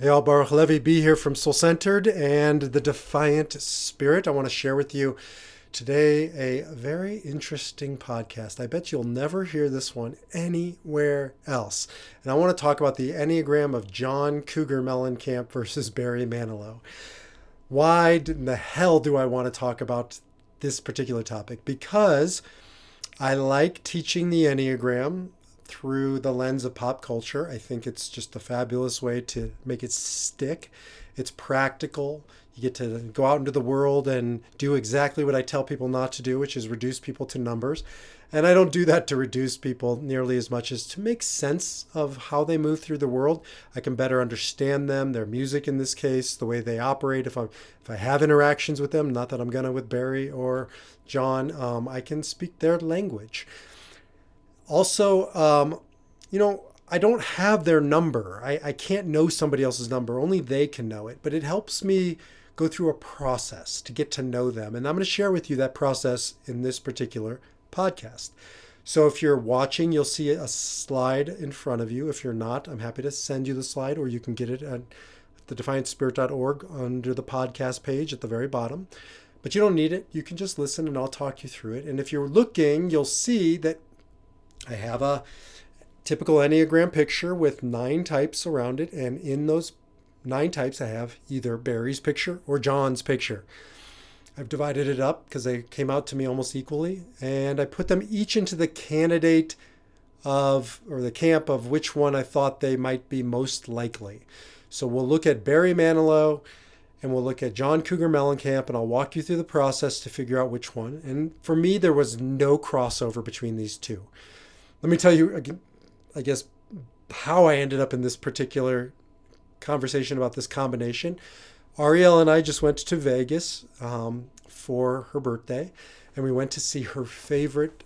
Hey all, Baruch Levi B here from Soul Centered and the Defiant Spirit. I want to share with you today a very interesting podcast. I bet you'll never hear this one anywhere else. And I want to talk about the Enneagram of John Cougar Mellencamp versus Barry Manilow. Why in the hell do I want to talk about this particular topic? Because I like teaching the Enneagram through the lens of pop culture. I think it's just a fabulous way to make it stick. It's practical. You get to go out into the world and do exactly what I tell people not to do, which is reduce people to numbers. And I don't do that to reduce people nearly as much as to make sense of how they move through the world. I can better understand them, their music in this case, the way they operate. If I have interactions with them, not that I'm gonna with Barry or John, I can speak their language. Also, I don't have their number. I can't know somebody else's number. Only they can know it. But it helps me go through a process to get to know them. And I'm going to share with you that process in this particular podcast. So if you're watching, you'll see a slide in front of you. If you're not, I'm happy to send you the slide, or you can get it at thedefiantspirit.org under the podcast page at the very bottom. But you don't need it. You can just listen and I'll talk you through it. And if you're looking, you'll see that I have a typical Enneagram picture with 9 types around it. And in those 9 types, I have either Barry's picture or John's picture. I've divided it up because they came out to me almost equally. And I put them each into the candidate of, or the camp of which one I thought they might be most likely. So we'll look at Barry Manilow and we'll look at John Cougar Mellencamp, and I'll walk you through the process to figure out which one. And for me, there was no crossover between these two. Let me tell you, I guess, how I ended up in this particular conversation about this combination. Ariel and I just went to Vegas for her birthday, and we went to see her favorite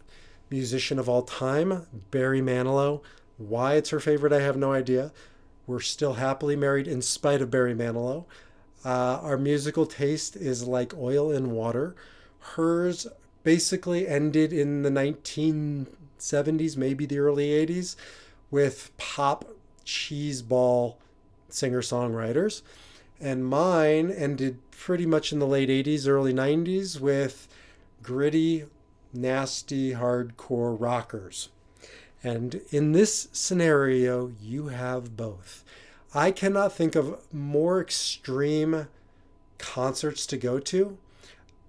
musician of all time, Barry Manilow. Why it's her favorite, I have no idea. We're still happily married in spite of Barry Manilow. Our musical taste is like oil and water. Hers basically ended in the 1970s, maybe the early 80s, with pop cheeseball singer-songwriters. And mine ended pretty much in the late 80s, early 90s with gritty, nasty, hardcore rockers. And in this scenario, you have both. I cannot think of more extreme concerts to go to.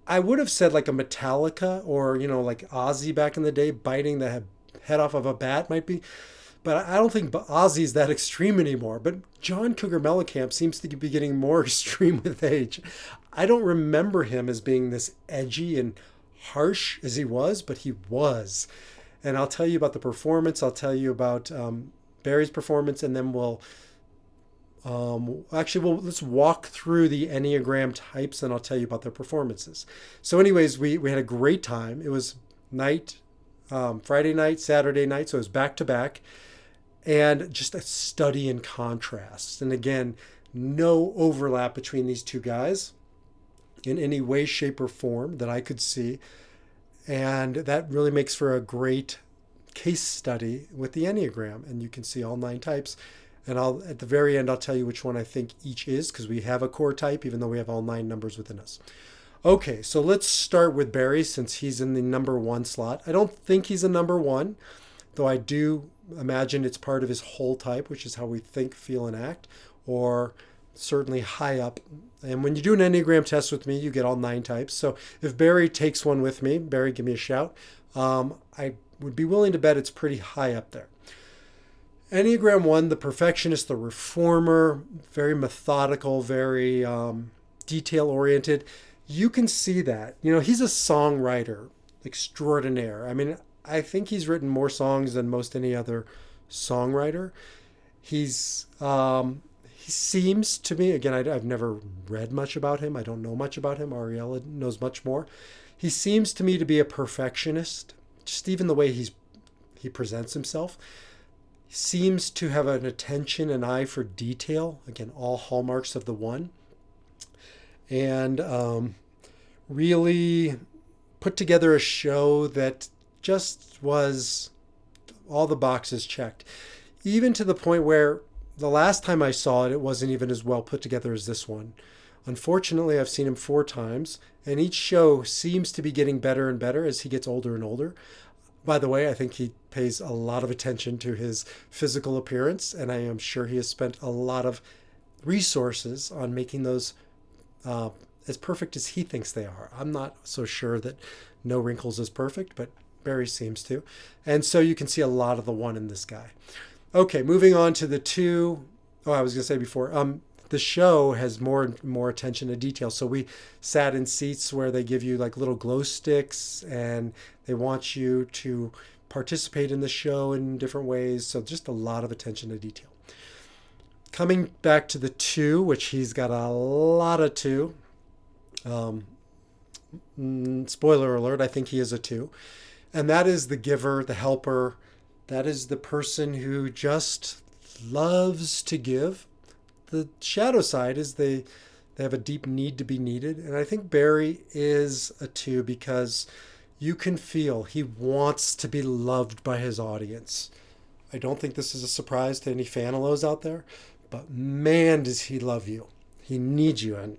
I would have said like a Metallica or, like Ozzy back in the day, biting the head off of a bat might be. But I don't think Ozzy's that extreme anymore. But John Cougar Mellencamp seems to be getting more extreme with age. I don't remember him as being this edgy and harsh as he was, but he was. And I'll tell you about the performance. I'll tell you about Barry's performance, and then let's walk through the Enneagram types and I'll tell you about their performances. So anyways, we had a great time. It was Friday night, Saturday night, so it was back to back, and just a study in contrast. And again, no overlap between these two guys in any way, shape, or form that I could see. And that really makes for a great case study with the Enneagram. And you can see all 9 types. And at the very end, I'll tell you which one I think each is, because we have a core type, even though we have all 9 numbers within us. Okay, so let's start with Barry since he's in the number 1 slot. I don't think he's a number 1, though I do imagine it's part of his whole type, which is how we think, feel, and act, or certainly high up. And when you do an Enneagram test with me, you get all 9 types. So if Barry takes one with me, Barry, give me a shout. I would be willing to bet it's pretty high up there. Enneagram 1, the perfectionist, the reformer, very methodical, very detail-oriented. You can see that. He's a songwriter extraordinaire. I mean, I think he's written more songs than most any other songwriter. He seems to me, again, I've never read much about him. I don't know much about him. Ariella knows much more. He seems to me to be a perfectionist. Just even the way he presents himself. Seems to have an attention, an eye for detail. Again, all hallmarks of the 1. And really put together a show that just was all the boxes checked. Even to the point where the last time I saw it, it wasn't even as well put together as this one. Unfortunately, I've seen him 4 times, and each show seems to be getting better and better as he gets older and older. By the way, I think he pays a lot of attention to his physical appearance, and I am sure he has spent a lot of resources on making those as perfect as he thinks they are. I'm not so sure that No Wrinkles is perfect, but Barry seems to. And so you can see a lot of the one in this guy. Okay, moving on to the two. Oh, I was going to say before, the show has more and more attention to detail. So we sat in seats where they give you like little glow sticks and they want you to participate in the show in different ways. So just a lot of attention to detail. Coming back to the two, which he's got a lot of two. Spoiler alert, I think he is a two. And that is the giver, the helper. That is the person who just loves to give. The shadow side is they have a deep need to be needed. And I think Barry is a two because you can feel he wants to be loved by his audience. I don't think this is a surprise to any Fanilows out there, but man, does he love you. He needs you. And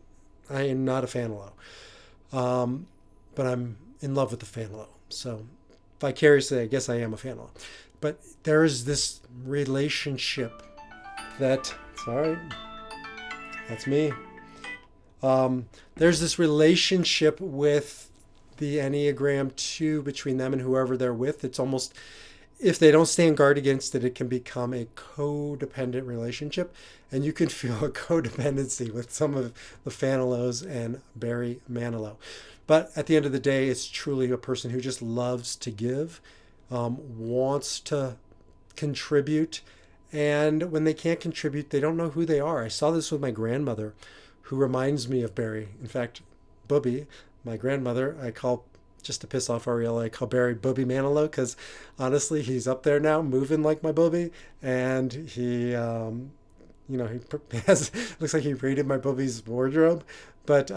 I am not a Fanilow, but I'm in love with the Fanilow. So vicariously, I guess I am a Fanilow. But there is this relationship that, sorry, that's me. There's this relationship with the Enneagram 2 between them and whoever they're with. It's almost, if they don't stand guard against it, it can become a codependent relationship. And you can feel a codependency with some of the Fanilows and Barry Manilow. But at the end of the day, it's truly a person who just loves to give, wants to contribute. And when they can't contribute, they don't know who they are. I saw this with my grandmother, who reminds me of Barry. In fact, Booby, my grandmother, I call, just to piss off Ariella, I call Barry Booby Manilow because honestly, he's up there now, moving like my Booby, and he, he has looks like he raided my Booby's wardrobe, but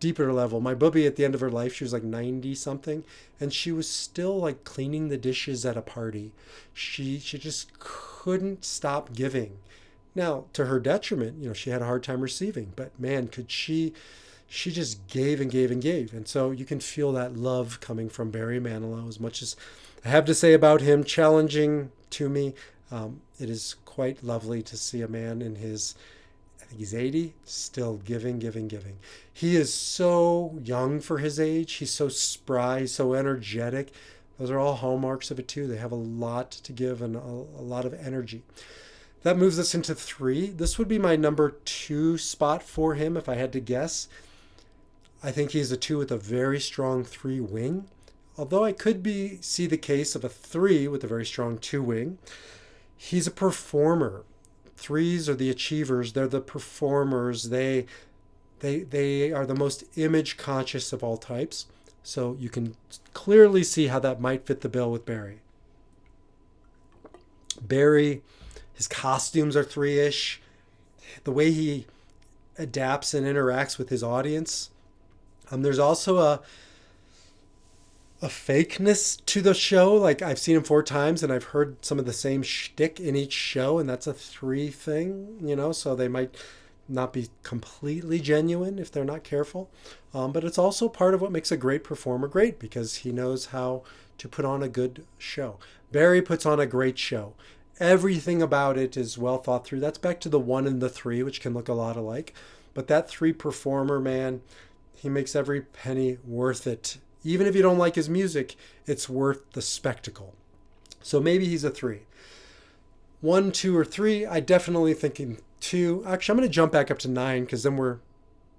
deeper level. My Booby at the end of her life, she was like 90 something, and she was still like cleaning the dishes at a party. She just couldn't stop giving. Now, to her detriment, she had a hard time receiving, but man, could she just gave and gave and gave. And so you can feel that love coming from Barry Manilow. As much as I have to say about him, challenging to me, it is quite lovely to see a man in his, I think he's 80, still giving, giving, giving. He is so young for his age. He's so spry, so energetic. Those are all hallmarks of it too. They have a lot to give and a lot of energy. That moves us into 3. This would be my number 2 spot for him if I had to guess. I think he's a 2 with a very strong 3 wing. Although I could see the case of a 3 with a very strong 2 wing. He's a performer. 3s are the achievers. They're the performers. They are the most image conscious of all types. So you can clearly see how that might fit the bill with Barry. Barry, his costumes are 3-ish. The way he adapts and interacts with his audience. There's also a fakeness to the show. Like I've seen him 4 times and I've heard some of the same shtick in each show, and that's a 3 thing, so they might not be completely genuine if they're not careful. But it's also part of what makes a great performer great, because he knows how to put on a good show. Barry puts on a great show. Everything about it is well thought through. That's back to the 1 and the 3, which can look a lot alike. But that 3 performer, man, he makes every penny worth it. Even if you don't like his music, it's worth the spectacle. So maybe he's a 3. 1, 2, or 3, I definitely thinking 2. Actually, I'm going to jump back up to 9 because then we're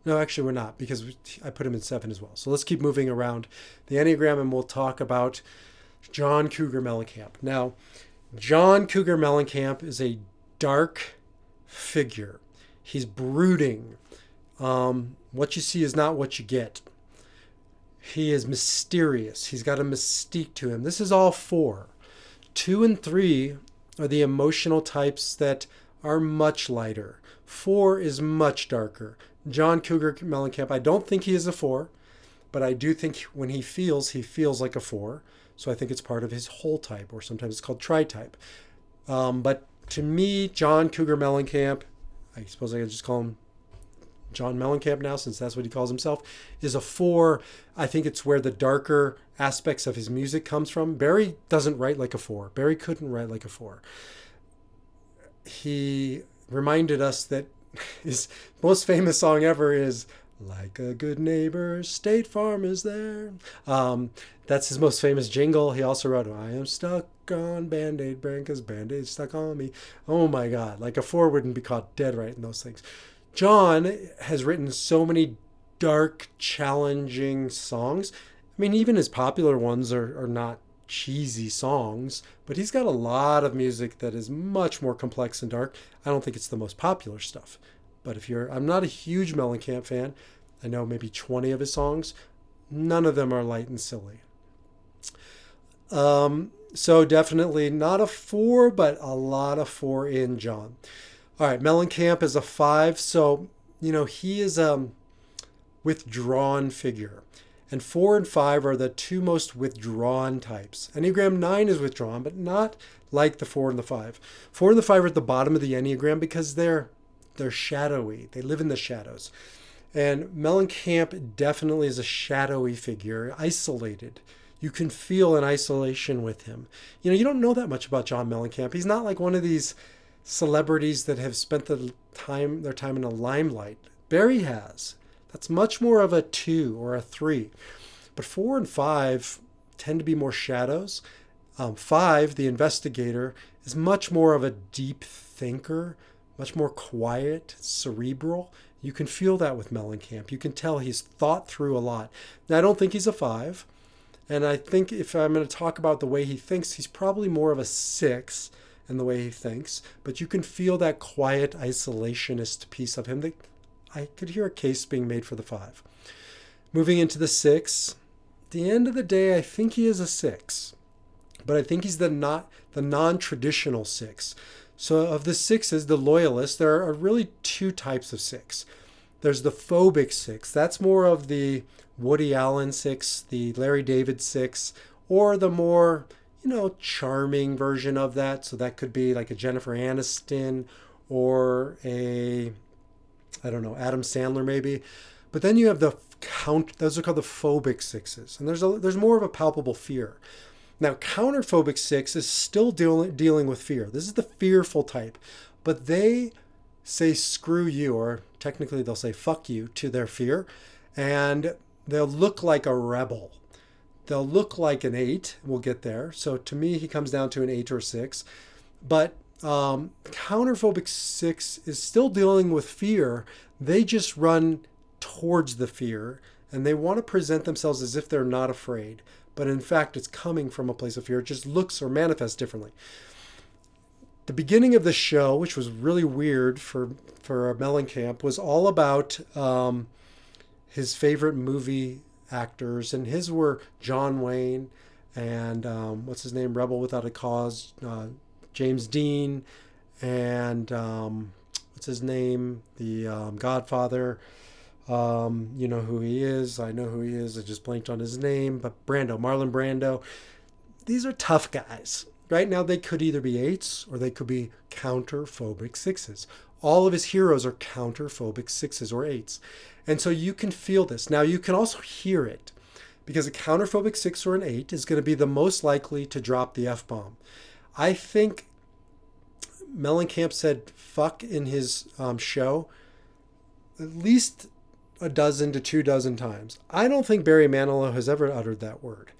not, because I put him in 7 as well. So let's keep moving around the Enneagram and we'll talk about John Cougar Mellencamp. Now, John Cougar Mellencamp is a dark figure. He's brooding. What you see is not what you get. He is mysterious. He's got a mystique to him. This is all 4. 2 and 3 are the emotional types that are much lighter. 4 is much darker. John Cougar Mellencamp, I don't think he is a 4, but I do think when he feels like a 4. So I think it's part of his whole type, or sometimes it's called tri-type. But To me, John Cougar Mellencamp, I suppose I could just call him John Mellencamp now, since that's what he calls himself, is a 4. I think it's where the darker aspects of his music comes from. Barry doesn't write like a 4. Barry couldn't write like a 4. He reminded us that his most famous song ever is "Like a Good Neighbor, State Farm is there." That's his most famous jingle. He also wrote, "I am stuck on Band-Aid brand because Band-Aid's stuck on me." Oh my God, like a 4 wouldn't be caught dead right in those things. John has written so many dark, challenging songs. I mean, even his popular ones are not cheesy songs, but he's got a lot of music that is much more complex and dark. I don't think it's the most popular stuff. But I'm not a huge Mellencamp fan. I know maybe 20 of his songs. None of them are light and silly. So definitely not a 4, but a lot of 4 in John. All right, Mellencamp is a 5. So, he is a withdrawn figure. And 4 and 5 are the 2 most withdrawn types. Enneagram 9 is withdrawn, but not like the 4 and the 5. 4 and the 5 are at the bottom of the Enneagram because they're shadowy. They live in the shadows. And Mellencamp definitely is a shadowy figure, isolated. You can feel an isolation with him. You don't know that much about John Mellencamp. He's not like one of these celebrities that have spent their time in the limelight. Barry has. That's much more of a 2 or a 3. But 4 and 5 tend to be more shadows. 5, the investigator, is much more of a deep thinker, much more quiet, cerebral. You can feel that with Mellencamp. You can tell he's thought through a lot. Now, I don't think he's a 5. And I think if I'm going to talk about the way he thinks, he's probably more of a 6 in the way he thinks. But you can feel that quiet, isolationist piece of him that I could hear a case being made for the 5. Moving into the 6, at the end of the day, I think he is a 6. But I think he's the non-traditional 6. So of the 6s, the loyalists, there are really 2 types of 6. There's the phobic 6. That's more of the Woody Allen 6, the Larry David 6, or the more, charming version of that. So that could be like a Jennifer Aniston or Adam Sandler maybe. But then you have those are called the phobic 6s. And there's more of a palpable fear. Now, counterphobic 6 is still dealing with fear. This is the fearful type. But they say screw you, or technically they'll say fuck you to their fear. And they'll look like a rebel. They'll look like an 8. We'll get there. So to me, he comes down to an 8 or 6. But counterphobic 6 is still dealing with fear. They just run towards the fear. And they want to present themselves as if they're not afraid. But in fact, it's coming from a place of fear. It just looks or manifests differently. The beginning of the show, which was really weird for Mellencamp, was all about his favorite movie actors. And his were John Wayne and what's his name? Rebel Without a Cause, James Dean, and what's his name? The Godfather. You know who he is. I know who he is. I just blanked on his name. But Marlon Brando. These are tough guys. Right now, they could either be 8s or they could be counterphobic 6s. All of his heroes are counterphobic 6s or 8s. And so you can feel this. Now, you can also hear it because a counterphobic 6 or an 8 is going to be the most likely to drop the F-bomb. I think Mellencamp said fuck in his show at least a dozen to 2 dozen times. I don't think Barry Manilow has ever uttered that word.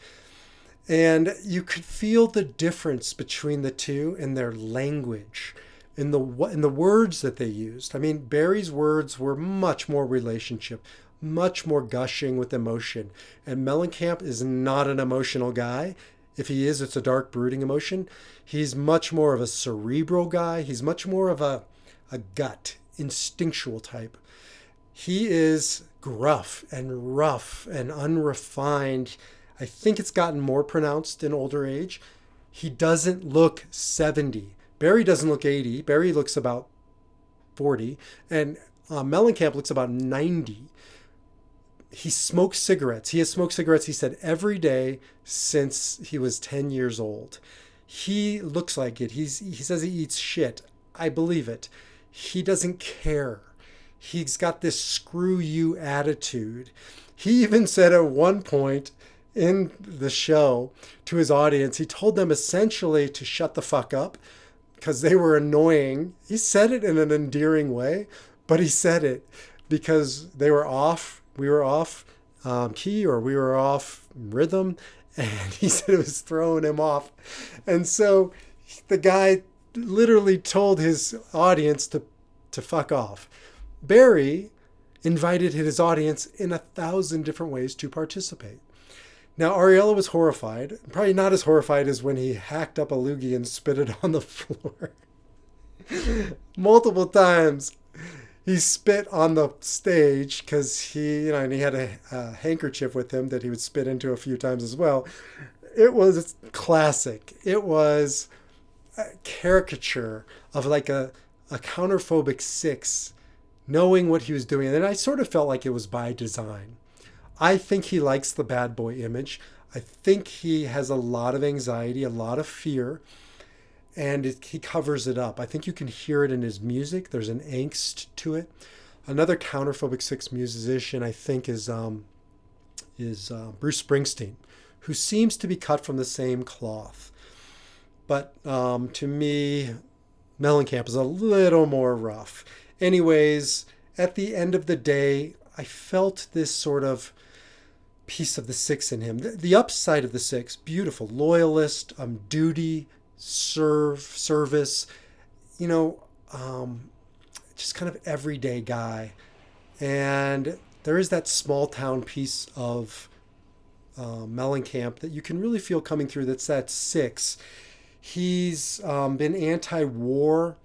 And you could feel the difference between the two in their language, in the words that they used. I mean, Barry's words were much more relationship, much more gushing with emotion. And Mellencamp is not an emotional guy. If he is, it's a dark, brooding emotion. He's much more of a cerebral guy. He's much more of a gut, instinctual type. He is gruff and rough and unrefined. I think it's gotten more pronounced in older age. He doesn't look 70. Barry doesn't look 80. Barry looks about 40. And Mellencamp looks about 90. He smokes cigarettes. He has smoked cigarettes, he said, every day since he was 10 years old. He looks like it. He says he eats shit. I believe it. He doesn't care. He's got this screw you attitude. He even said at one point in the show to his audience, he told them essentially to shut the fuck up because they were annoying. He said it in an endearing way, but he said it because they were off. We were off key, or we were off rhythm, and he said it was throwing him off. And so the guy literally told his audience to fuck off. Barry invited his audience in 1,000 different ways to participate. Now, Ariella was horrified, probably not as horrified as when he hacked up a loogie and spit it on the floor. Multiple times he spit on the stage because and he had a handkerchief with him that he would spit into a few times as well. It was classic. It was a caricature of like a counterphobic 6 knowing what he was doing. And I sort of felt like it was by design. I think he likes the bad boy image. I think he has a lot of anxiety, a lot of fear, and he covers it up. I think you can hear it in his music. There's an angst to it. Another counterphobic 6 musician, I think, is Bruce Springsteen, who seems to be cut from the same cloth. But to me, Mellencamp is a little more rough. Anyways, at the end of the day, I felt this sort of piece of the 6 in him. The upside of the 6, beautiful, loyalist, duty, service, just kind of everyday guy. And there is that small town piece of Mellencamp that you can really feel coming through. That's that 6. He's been anti-war,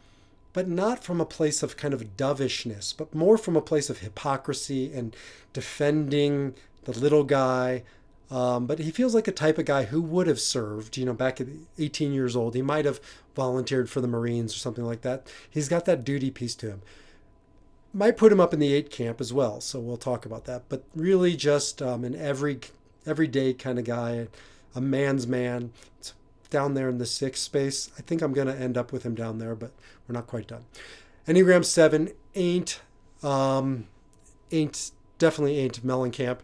but not from a place of kind of dovishness, but more from a place of hypocrisy and defending the little guy. But he feels like a type of guy who would have served, back at 18 years old. He might have volunteered for the Marines or something like that. He's got that duty piece to him. Might put him up in the 8 camp as well, so we'll talk about that. But really just an everyday kind of guy, a man's man. It's down there in the 6 space. I think I'm going to end up with him down there, but we're not quite done. Enneagram 7 definitely ain't Mellencamp.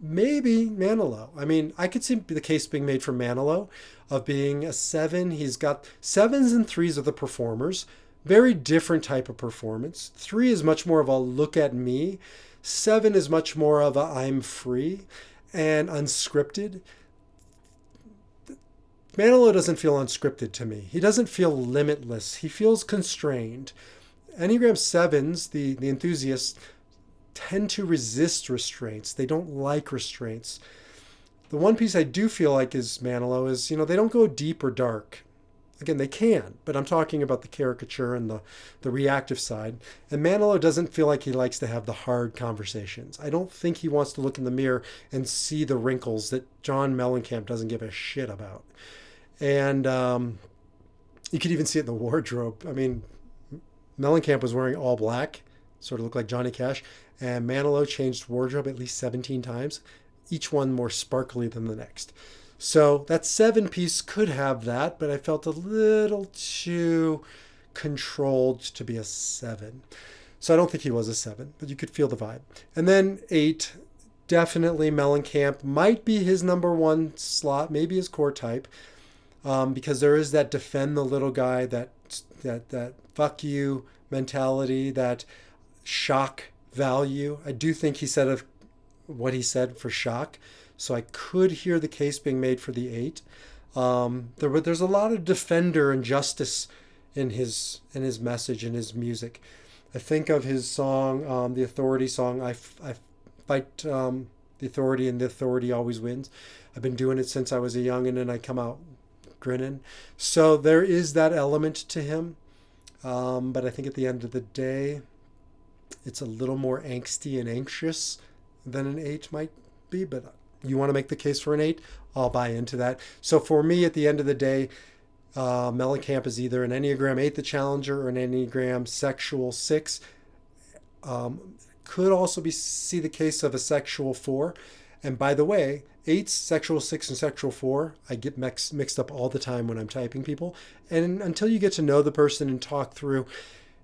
Maybe Manilow. I mean, I could see the case being made for Manilow of being a 7. He's got 7s and 3s are the performers. Very different type of performance. 3 is much more of a look at me. 7 is much more of a I'm free and unscripted. Manilow doesn't feel unscripted to me. He doesn't feel limitless. He feels constrained. Enneagram 7s, the enthusiasts, tend to resist restraints. They don't like restraints. The one piece I do feel like is Manilow is, they don't go deep or dark. Again, they can, but I'm talking about the caricature and the reactive side. And Manilow doesn't feel like he likes to have the hard conversations. I don't think he wants to look in the mirror and see the wrinkles that John Mellencamp doesn't give a shit about. And you could even see it in the wardrobe. I mean, Mellencamp was wearing all black, sort of looked like Johnny Cash, and Manilow changed wardrobe at least 17 times, each one more sparkly than the next. So that 7 piece could have that, but I felt a little too controlled to be a 7. So I don't think he was a 7, but you could feel the vibe. And then 8, definitely Mellencamp, might be his number 1 slot, maybe his core type, because there is that defend the little guy, that fuck you mentality, that shock value. I do think he said of what he said for shock. So I could hear the case being made for the 8. There's a lot of defender and justice in his message, in his music. I think of his song, the Authority song, I fight the authority and the authority always wins. I've been doing it since I was a youngin' and I come out grinning. So there is that element to him. But I think at the end of the day, it's a little more angsty and anxious than an 8 might be, but you want to make the case for an 8, I'll buy into that. So for me, at the end of the day, Mellencamp is either an Enneagram 8, the challenger, or an Enneagram sexual 6. Could also see the case of a sexual 4. And by the way, 8's sexual 6 and sexual 4, I get mixed up all the time when I'm typing people. And until you get to know the person and talk through,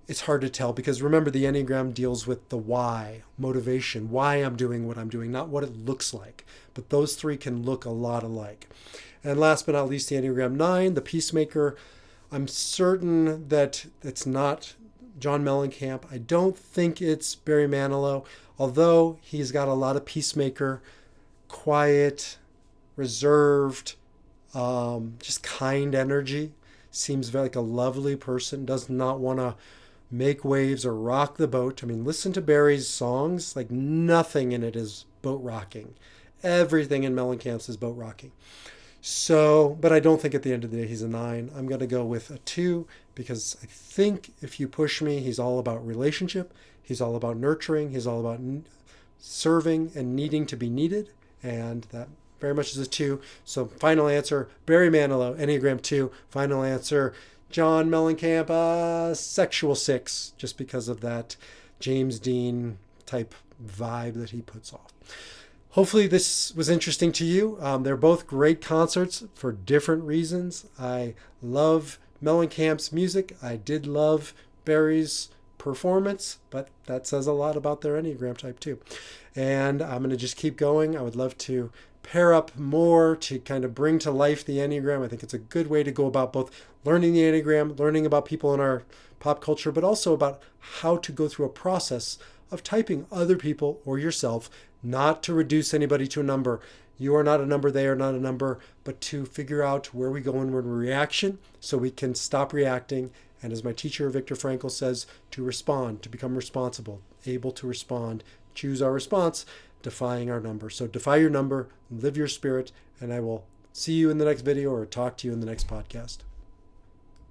it's hard to tell, because remember, the Enneagram deals with the why, motivation, why I'm doing what I'm doing, not what it looks like. But those three can look a lot alike. And last but not least, the Enneagram 9, the peacemaker. I'm certain that it's not John Mellencamp. I don't think it's Barry Manilow, although he's got a lot of peacemaker, quiet, reserved, just kind energy. Seems like a lovely person, does not want to make waves or rock the boat. I mean, listen to Barry's songs, like nothing in it is boat rocking. Everything in Mellencamp's is boat rocking. So, but I don't think at the end of the day he's a 9. I'm going to go with a 2, because I think if you push me, he's all about relationship. He's all about nurturing. He's all about serving and needing to be needed. And that very much is a 2. So final answer, Barry Manilow, Enneagram 2. Final answer, John Mellencamp, sexual 6, just because of that James Dean type vibe that he puts off. Hopefully this was interesting to you. They're both great concerts for different reasons. I love Mellencamp's music. I did love Barry's performance, but that says a lot about their Enneagram type too. And I'm going to just keep going. I would love to pair up more to kind of bring to life the Enneagram. I think it's a good way to go about both learning the Enneagram, learning about people in our pop culture, but also about how to go through a process of typing other people or yourself, not to reduce anybody to a number. You are not a number, they are not a number, but to figure out where we go in when we're reaction, so we can stop reacting. And as my teacher, Viktor Frankl, says, to respond, to become responsible, able to respond, choose our response, defying our number. So defy your number, live your spirit, and I will see you in the next video or talk to you in the next podcast.